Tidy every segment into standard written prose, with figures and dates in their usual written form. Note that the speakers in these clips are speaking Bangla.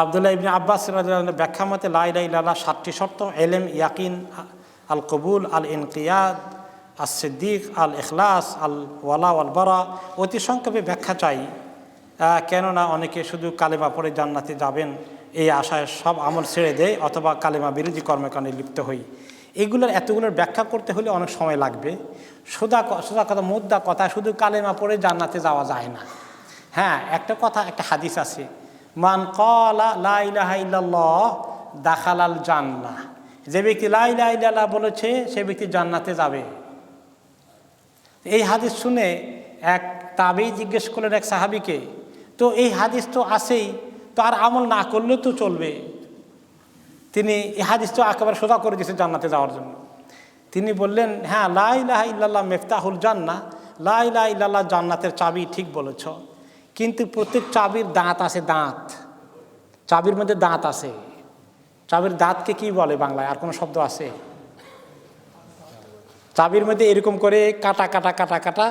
আব্দুল্লাহ ইবনে আব্বাস রাদিয়াল্লাহু আনহু ব্যাখ্যা মতে লা ইলাহা ইল্লাল্লাহ 7টি শর্ত: ইলম, ইয়াকিন, আল কবুল, আল ইনকিয়াদ, আস সিদ্দিক, আল ইখলাস, আল ওয়ালা ওয়াল বারা। অতি সংক্ষেপে ব্যাখ্যা চাই, কেননা অনেকে শুধু কালেমা পড়ে জান্নাতে যাবেন এই আশায় সব আমল ছেড়ে দেয় অথবা কালেমা বিরোধী কর্মকাণ্ডে লিপ্ত হই। এতগুলোর ব্যাখ্যা করতে হলে অনেক সময় লাগবে। সোজা কথা, মুদ্রা কথা, শুধু কালেমা পড়ে জান্নাতে যাওয়া যায় না। হ্যাঁ, একটা হাদিস আছে, মান ক্বালা লা ইলাহা ইল্লাল্লাহ দাখালাল জান্নাহ। যে ব্যক্তি লা ইলাহা ইল্লাল্লাহ বলেছে সে ব্যক্তি জান্নাতে যাবে। এই হাদিস শুনে এক তাবেঈ জিজ্ঞেস করলেন এক সাহাবীকে, তো এই হাদিস তো আছেই, তো আর আমল না করলেও তো চলবে। তিনি এই হাদিস তো একেবারে সোজা করে দিয়েছে জান্নাতে যাওয়ার জন্য। তিনি বললেন, হ্যাঁ, লা ইলাহা ইল্লাল্লাহ মিফতাহুল জান্নাহ, লা ইলাহা ইল্লাল্লাহ জান্নাতের চাবি, ঠিক বলেছ, কিন্তু প্রত্যেক চাবির দাঁত আছে। চাবির মধ্যে দাঁত আছে। চাবির দাঁতকে কি বলে বাংলায়? আর কোনো শব্দ আছে? চাবির মধ্যে এরকম করে কাটা কাটা কাটা কাটা,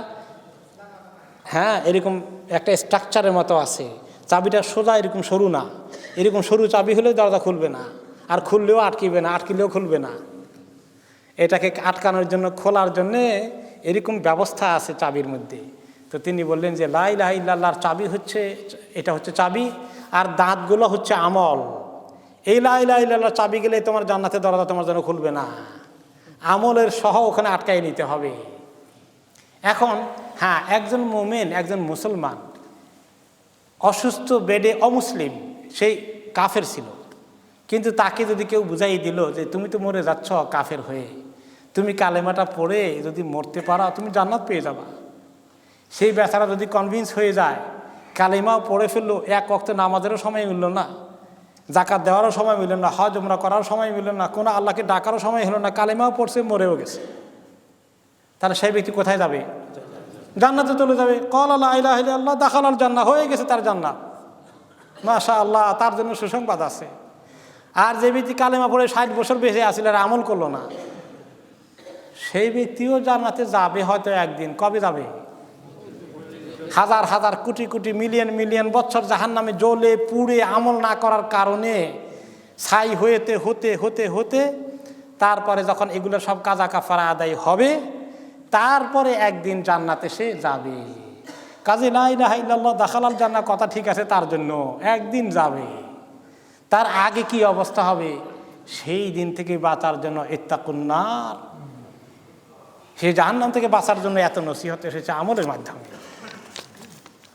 হ্যাঁ, এরকম একটা স্ট্রাকচারের মতো আছে। চাবিটা সোজা এরকম সরু না। এরকম সরু চাবি হলে দরজা খুলবে না, আর খুললেও আটকিবে না, আটকিলেও খুলবে না। এটাকে আটকানোর জন্য, খোলার জন্যে এরকম ব্যবস্থা আছে চাবির মধ্যে। তো তিনি বললেন যে লা ইলাহা ইল্লাল্লাহর চাবি হচ্ছে, এটা হচ্ছে চাবি, আর দাঁতগুলো হচ্ছে আমল। এই লা ইলাহা ইল্লাল্লাহর চাবি গেলে তোমার জান্নাতের দরজা তোমার জন্য খুলবে না, আমলের সহ ওখানে আটকাই নিতে হবে। এখন হ্যাঁ, একজন মুমিন, একজন মুসলমান অসুস্থ বেডে, অমুসলিম, সেই কাফের ছিল, কিন্তু তাকে যদি কেউ বুঝাই দিল যে তুমি তো মরে যাচ্ছ কাফের হয়ে, তুমি কালেমাটা পড়ে যদি মরতে পারো তুমি জান্নাত পেয়ে যাবা। সেই বেচারা যদি কনভিন্স হয়ে যায়, কালেমাও পড়ে ফেললো, এক ওয়াক্ত নামাজেরও সময় মিলল না, জাকাত দেওয়ারও সময় মিলল না, হজ উমরা করারও সময় মিলল না, কোনো আল্লাহকে ডাকারও সময় হলো না, কালেমাও পড়ছে, মরেও গেছে, তাহলে সেই ব্যক্তি কোথায় যাবে? জান্নাতে চলে যাবে। ক্বালা লা ইলাহা ইল্লাল্লাহ দাখালাল জান্নাহ, হয়ে গেছে তার জান্নাত, মাশাআল্লাহ, তার জন্য সুসংবাদ আছে। আর যে ব্যক্তি কালেমা পড়ে 60 বছর বেঁচে আসলে আর আমল করলো না, সেই ব্যক্তিও জান্নাতে যাবে হয়তো একদিন। কবে যাবে? হাজার হাজার কোটি কোটি মিলিয়ন মিলিয়ন বছর জাহান্নামে জ্বলে পুড়ে আমল না করার কারণে ছাই হতে হতে হতে হতে তারপরে যখন এগুলো সব কাজা কাফারা আদায় হবে, তারপরে একদিন জান্নাতে সে যাবে। কাজে লা ইলাহা ইল্লাল্লাহ দাখালাল জান্নাহ কথা ঠিক আছে, তার জন্য একদিন যাবে। তার আগে কি অবস্থা হবে? সেই দিন থেকে বাঁচার জন্য ইত্তাকুন নার, সেই জাহান্নাম থেকে বাঁচার জন্য এত নসিহত এসেছে আমলের মাধ্যমে।